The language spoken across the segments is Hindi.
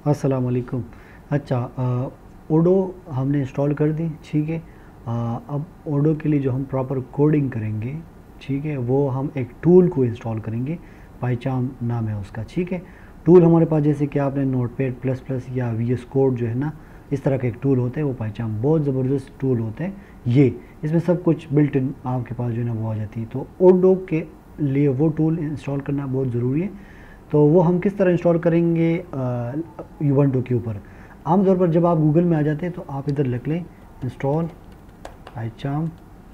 अस्सलाम वालेकुम। अच्छा, ओडो हमने इंस्टॉल कर दी, ठीक है। अब ओडो के लिए जो हम प्रॉपर कोडिंग करेंगे, ठीक है, वो हम एक टूल को इंस्टॉल करेंगे। पाइचाम नाम है उसका, ठीक है। टूल हमारे पास जैसे कि आपने नोटपैड प्लस प्लस या VS कोड जो है ना, इस तरह का एक टूल होता है, वो पाइचाम बहुत ज़बरदस्त टूल होते हैं। ये इसमें सब कुछ बिल्ट इन आपके पास जो है ना वो आ जाती है। तो ओडो के लिए वो टूल इंस्टॉल करना बहुत ज़रूरी है। तो वो हम किस तरह इंस्टॉल करेंगे यूबंटू के ऊपर। आमतौर पर जब आप गूगल में आ जाते हैं तो आप इधर लिख लें इंस्टॉल पाइचाम,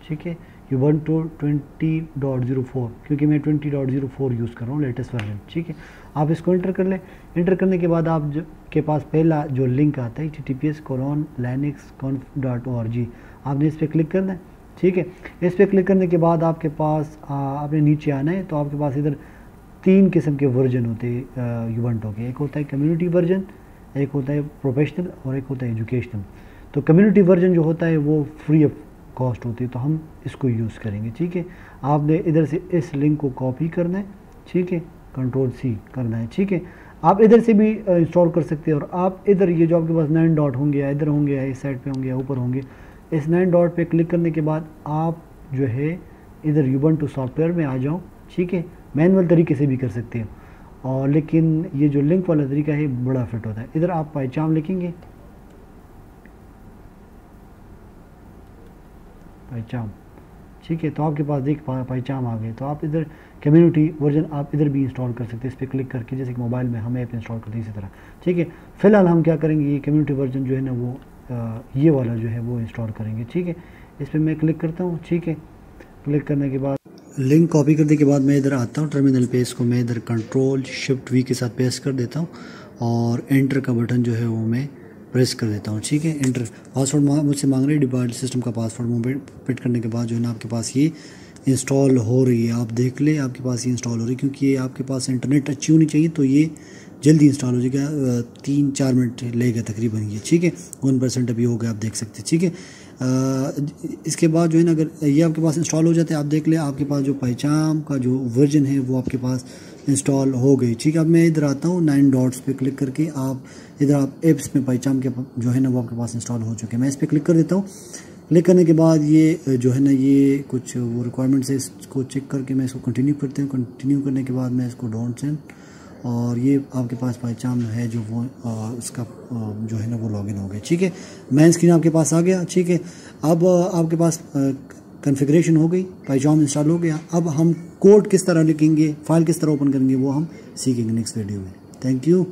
ठीक है, यूबंटू 20.04, क्योंकि मैं 20.04 यूज़ कर रहा हूँ, लेटेस्ट वर्जन, ठीक है। आप इसको इंटर कर लें। इंटर करने के बाद आप के पास पहला जो लिंक आता है https://linuxconf.org, आपने इस पर क्लिक करना है, ठीक है। इस पर क्लिक करने के बाद आपके पास आपने नीचे आना है। तो आपके पास इधर 3 किस्म के वर्जन होते हैं यूबंटू के। एक होता है कम्युनिटी वर्जन, एक होता है प्रोफेशनल और एक होता है एजुकेशनल। तो कम्युनिटी वर्जन जो होता है वो फ्री ऑफ कॉस्ट होती है, तो हम इसको यूज़ करेंगे, ठीक है। आपने इधर से इस लिंक को कॉपी करना है, ठीक है, Ctrl+C करना है, ठीक है। आप इधर से भी इंस्टॉल कर सकते हैं। और आप इधर ये जो आपके पास 9 डॉट होंगे या इधर होंगे या इस साइड पे होंगे या ऊपर होंगे, इस 9 डॉट पे क्लिक करने के बाद आप जो है इधर यूबंटू सॉफ्टवेयर में आ जाओ, ठीक है। मैनुअल तरीके से भी कर सकते हो, और लेकिन ये जो लिंक वाला तरीका है बड़ा फिट होता है। इधर आप पाइचाम लिखेंगे, पाइचाम, ठीक है। तो आपके पास देख पाइचाम आ गए। तो आप इधर कम्युनिटी वर्जन आप इधर भी इंस्टॉल कर सकते हैं, इस पर क्लिक करके, जैसे कि मोबाइल में हम ऐप इंस्टॉल करते हैं इसी तरह, ठीक है। फिलहाल हम क्या करेंगे, ये कम्युनिटी वर्जन जो है ना वो ये वाला जो है वो इंस्टॉल करेंगे, ठीक है। इस पर मैं क्लिक करता हूँ, ठीक है। क्लिक करने के बाद लिंक कॉपी करने के बाद मैं इधर आता हूँ टर्मिनल पे, इसको मैं इधर Ctrl+Shift+V के साथ पेस्ट कर देता हूँ और एंटर का बटन जो है वो मैं प्रेस कर देता हूँ, ठीक है। एंटर पासवर्ड मुझसे मांग रही है, डिफॉल्ट सिस्टम का पासवर्ड मुझे फिट करने के बाद जो है ना आपके पास ये इंस्टॉल हो रही है। आप देख ले आपके पास ये इंस्टॉल हो रही है, क्योंकि ये आपके पास इंटरनेट अच्छी होनी चाहिए, तो ये जल्दी इंस्टॉल हो जाएगा। 3-4 मिनट लेगा तकरीबन ये, ठीक है। 1% अभी हो गया, आप देख सकते हैं, ठीक है। इसके बाद जो है ना अगर ये आपके पास इंस्टॉल हो जाते हैं, आप देख ले आपके पास जो पाइचाम का जो वर्जन है वो आपके पास इंस्टॉल हो गई, ठीक है। अब मैं इधर आता हूँ 9 डॉट्स पे क्लिक करके, आप इधर आप एप्स में पाइचाम के जो है ना वो आपके पास इंस्टॉल हो चुके हैं। मैं इस पर क्लिक कर देता हूँ। क्लिक करने के बाद ये जो है ना ये कुछ वो रिक्वायरमेंट्स है, इसको चेक करके मैं इसको कंटिन्यू करते हूँ। कंटिन्यू करने के बाद मैं इसको डोंट सेंड, और ये आपके पास पाइचाम है जो वो उसका जो है ना वो लॉगिन हो गया, ठीक है। मेन स्क्रीन आपके पास आ गया, ठीक है। अब आपके पास कॉन्फ़िगरेशन हो गई, पाइचाम इंस्टॉल हो गया। अब हम कोड किस तरह लिखेंगे, फाइल किस तरह ओपन करेंगे, वो हम सीखेंगे नेक्स्ट वीडियो में। Thank you.